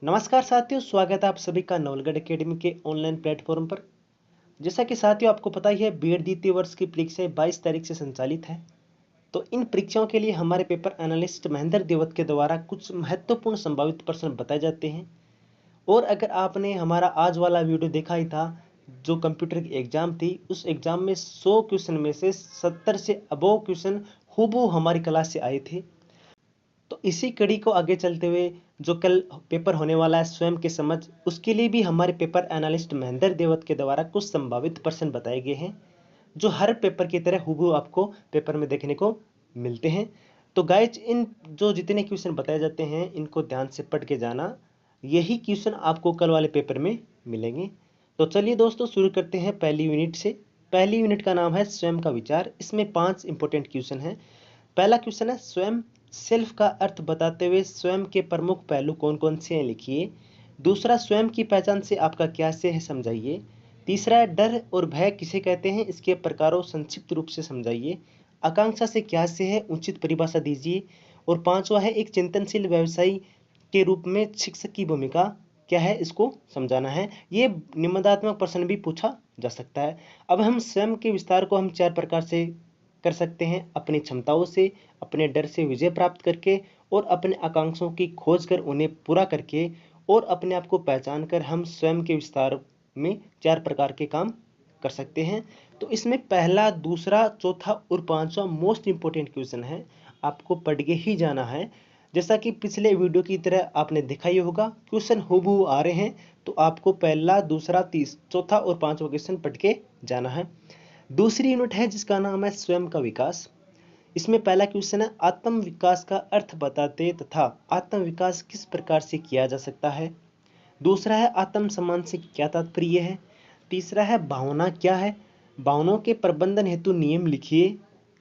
नमस्कार साथियों, स्वागत है आप सभी का नवलगढ़ एकेडमी के ऑनलाइन प्लेटफॉर्म पर। जैसा कि साथियों आपको पता ही है, बीएड द्वितीय वर्ष की परीक्षाएं 22 तारीख से संचालित है। तो इन परीक्षाओं के लिए हमारे पेपर एनालिस्ट महेंद्र देवत के द्वारा कुछ महत्वपूर्ण संभावित प्रश्न बताए जाते हैं। और अगर आपने हमारा आज वाला वीडियो देखा ही था, जो कंप्यूटर की एग्जाम थी, उस एग्जाम में 100 क्वेश्चन में से 70 से अबव क्वेश्चन हूबहू हमारी क्लास से आए थे। तो इसी कड़ी को आगे चलते हुए जो कल पेपर होने वाला है स्वयं के समझ, उसके लिए भी हमारे पेपर एनालिस्ट महेंद्र देवत के द्वारा कुछ संभावित प्रश्न बताए गए हैं, जो हर पेपर की तरह हूबहू आपको पेपर में देखने को मिलते हैं। तो गाइज, इन जो जितने क्वेश्चन बताए जाते हैं, इनको ध्यान से पढ़ के जाना। यही क्वेश्चन आपको कल वाले पेपर में मिलेंगे। तो चलिए दोस्तों, शुरू करते हैं पहली यूनिट से। पहली यूनिट का नाम है स्वयं का विचार। इसमें 5 इंपॉर्टेंट क्वेश्चन हैं। पहला क्वेश्चन है, स्वयं सेल्फ का अर्थ बताते हुए स्वयं के प्रमुख पहलू कौन कौन से हैं, लिखिए। दूसरा, स्वयं की पहचान से आपका क्या से है, समझाइए। तीसरा है, डर और भय किसे कहते हैं, इसके प्रकारों संक्षिप्त रूप से समझाइए। आकांक्षा से क्या से है, उचित परिभाषा दीजिए। और पांचवा है, एक चिंतनशील व्यवसायी के रूप में शिक्षक की भूमिका क्या है, इसको समझाना है। ये निबंधात्मक प्रश्न भी पूछा जा सकता है। अब हम स्वयं के विस्तार को हम 4 प्रकार से कर सकते हैं: अपनी क्षमताओं से, अपने डर से विजय प्राप्त करके, और अपने आकांक्षाओं की खोज कर उन्हें पूरा करके, और अपने आप को पहचान कर हम स्वयं के विस्तार में 4 प्रकार के काम कर सकते हैं। तो इसमें पहला, दूसरा, चौथा और पांचवा मोस्ट इंपोर्टेंट क्वेश्चन है, आपको पढ़ के ही जाना है। जैसा कि पिछले वीडियो की तरह आपने देखा ही होगा, क्वेश्चन हूबहू आ रहे हैं, तो आपको पहला, दूसरा, चौथा और पांचवा क्वेश्चन पढ़ के जाना है। दूसरी यूनिट है जिसका नाम है स्वयं का विकास। इसमें पहला क्वेश्चन है, आत्म विकास का अर्थ बताते तथा आत्म विकास किस प्रकार से किया जा सकता है। दूसरा है, आत्म सम्मान से क्या तात्पर्य है। तीसरा है, भावना क्या है, भावनाओं के प्रबंधन हेतु नियम लिखिए।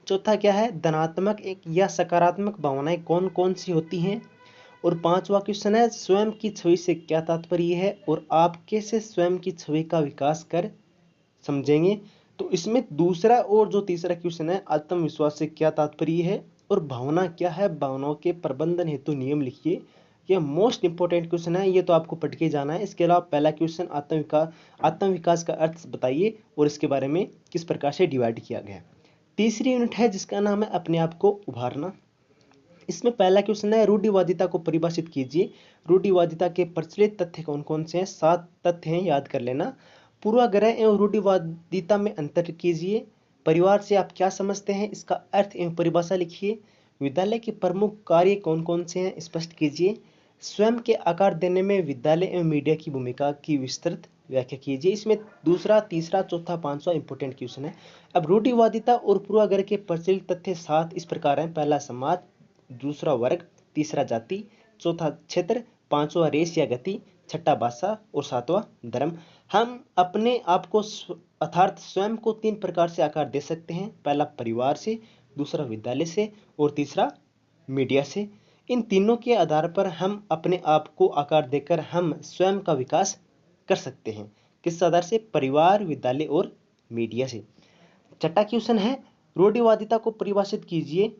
चौथा क्या है, धनात्मक एक या सकारात्मक भावनाएं कौन कौन सी होती हैं। और पांचवा क्वेश्चन है, स्वयं की छवि से क्या तात्पर्य है और आप कैसे स्वयं की छवि का विकास कर समझेंगे। तो इसमें दूसरा और जो तीसरा क्वेश्चन है, आत्मविश्वास से क्या तात्पर्य है और भावना क्या है, भावनाओं के प्रबंधन हेतु नियम लिखिए। यह मोस्ट इंपोर्टेंट क्वेश्चन है, ये तो आपको पढ़ के जाना है। इसके अलावा पहला क्वेश्चन, आत्मविकास का अर्थ बताइए और इसके बारे में किस प्रकार से डिवाइड किया गया है। तीसरी यूनिट है जिसका नाम है अपने आप को उभारना। इसमें पहला क्वेश्चन है, रूढ़िवादिता को परिभाषित कीजिए। रूढ़िवादिता के प्रचलित तथ्य कौन कौन से हैं, 7 तथ्य हैं, याद कर लेना। पूर्वाग्रह एवं रूढ़िवादिता में अंतर कीजिए। परिवार से आप क्या समझते हैं, इसका अर्थ एवं परिभाषा लिखिए। विद्यालय के प्रमुख कार्य कौन कौन से हैं, स्पष्ट कीजिए। स्वयं के आकार देने में विद्यालय एवं मीडिया की भूमिका की विस्तृत व्याख्या कीजिए। इसमें दूसरा, तीसरा, चौथा, पांचवा इंपोर्टेंट क्वेश्चन है। अब रूढ़िवादिता और पूर्वाग्रह के प्रचलित तथ्य 7 इस प्रकार हैं: पहला, समाज; दूसरा, वर्ग; तीसरा, जाति; चौथा, क्षेत्र; पांचवा, रेस या गति; छठा, भाषा; और सातवां, धर्म। हम अपने आप को अर्थात स्वयं को 3 प्रकार से आकार दे सकते हैं: पहला, परिवार से; दूसरा, विद्यालय से; और तीसरा, मीडिया से। इन तीनों के आधार पर हम अपने आप को आकार देकर हम स्वयं का विकास कर सकते हैं। किस आधार से? परिवार, विद्यालय और मीडिया से। छठा क्वेश्चन है, रूढ़िवादिता को परिभाषित कीजिए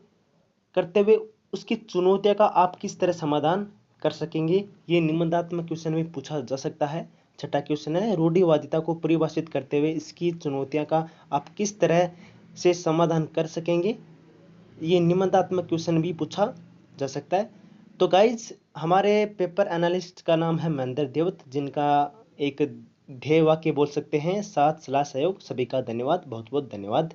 करते हुए उसकी चुनौतियों का आप किस तरह समाधान कर सकेंगे। ये निबंधात्मक क्वेश्चन में पूछा जा सकता है। छठा क्वेश्चन है, रूढ़िवादिता को परिभाषित करते हुए इसकी चुनौतियों का आप किस तरह से समाधान कर सकेंगे। ये निबंधात्मक क्वेश्चन भी पूछा जा सकता है। तो गाइज, हमारे पेपर एनालिस्ट का नाम है महेंद्र देवत, जिनका एक ध्येय वाक्य बोल सकते हैं, साथ सलाह सहयोग। सभी का धन्यवाद, बहुत बहुत धन्यवाद।